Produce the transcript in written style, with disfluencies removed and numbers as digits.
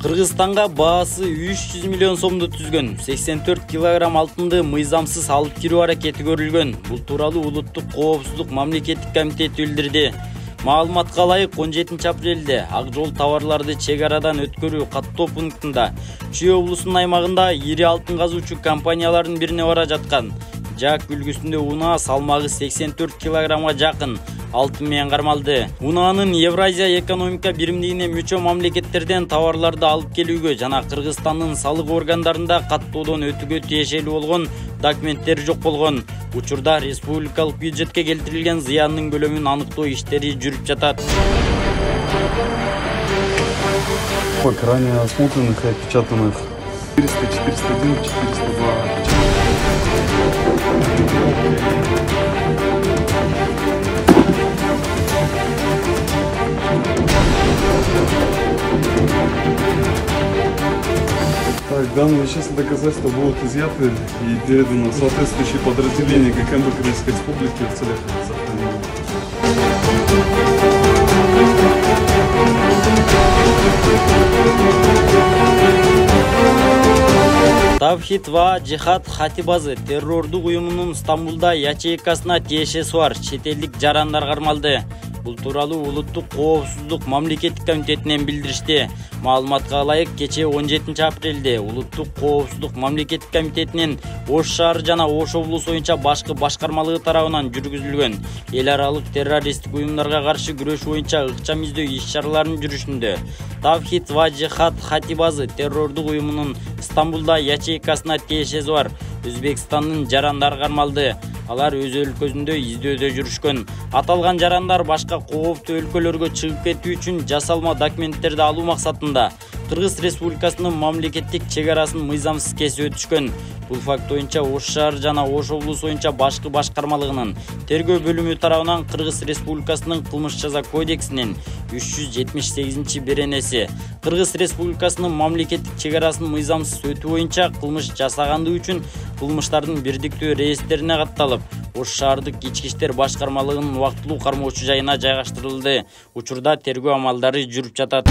Кыргызстанга баасы 300 миллион сомду түзгөн 84 килограмм алтынды мыйзамсыз алып кирүү аракети көрүлгөн. Бул тууралуу Улуттук коопсуздук мамлекеттик комитети билдирди. Маалыматка ылайык 17 апрелде ак жол товарларды чек арадан өткөрүү каттоо пунктунда Чүй облусунун аймагында ири алтын казуучу компаниялардын бирине бара жаткан жак үлгүсүндө унаа салмагы 84 килограммга жакын алтын менен кармалды. Унаанын Евразия экономика биримдигине мүчө мамлекеттерден товарларды алып келүүгө жана Кыргызстандын салык органдарында каттоодон өтүүгө тиешелүү болгон документтери жок болгон. Учурда республикалык бюджетке келтирилген зыяндын көлөмүн аныктоо иштери жүрүп жатат. Ранее осмотренных и отпечатанных 400, 401, 402. Так, данные вещественные доказательства будут изъяты и переданы в соответствующие подразделения ГКМБ Крымской Республики в целях сохранения. Тавхид ва Джихад Хатибазы террордук уюмунун Стамбулда ячейкасына тиешеси бар чет элдик жарандар кармалды. Бул тууралуу Улуттук коопсуздук мамлекеттик комитетинен билдиришти. Маалыматка ылайык кечээ 17 апрелде Улуттук коопсуздук мамлекеттик комитетинин Ош шаары жана Ош облусу боюнча башкы башкармалыгы тарабынан жүргүзүлгөн эл аралык террористтик уюмдарга каршы күрөш боюнча ыкчам издөө иш-чараларынын жүрүшүндө Тавхид ва Джихад Хатибазы террордук уюмунун Стамбулда ячейкасына тиешеси бар Өзбекстандын жарандары кармалды. Алар өз өлкөсүндө издөөдө жүрүшкөн. Аталган жарандар башка кооптуу өлкөлөргө чыгып кетүү үчүн жасалма документтерди алуу максатында Кыргыз Республикасынын мамлекеттик чек арасын мыйзамсыз кесип өтүшкөн. Бул факт боюнча Ош шаары жана Ош облусу боюнча башкы башкармалыгынын тергөө бөлүмү тарабынан Кыргыз Республикасынын кылмыш жаза кодексинин 378-беренеси Кыргыз Республикасынын мамлекеттик чек арасын мыйзамсыз өтүү боюнча кылмыш жасагандыгы үчүн кылмыштардын бирдиктүү реестрине катталып, Ош шаардык ички иштер башкармалыгынын убактылуу кармоочу жайына жайгаштырылды. Учурда тергөө амалдары жүрүп жатат.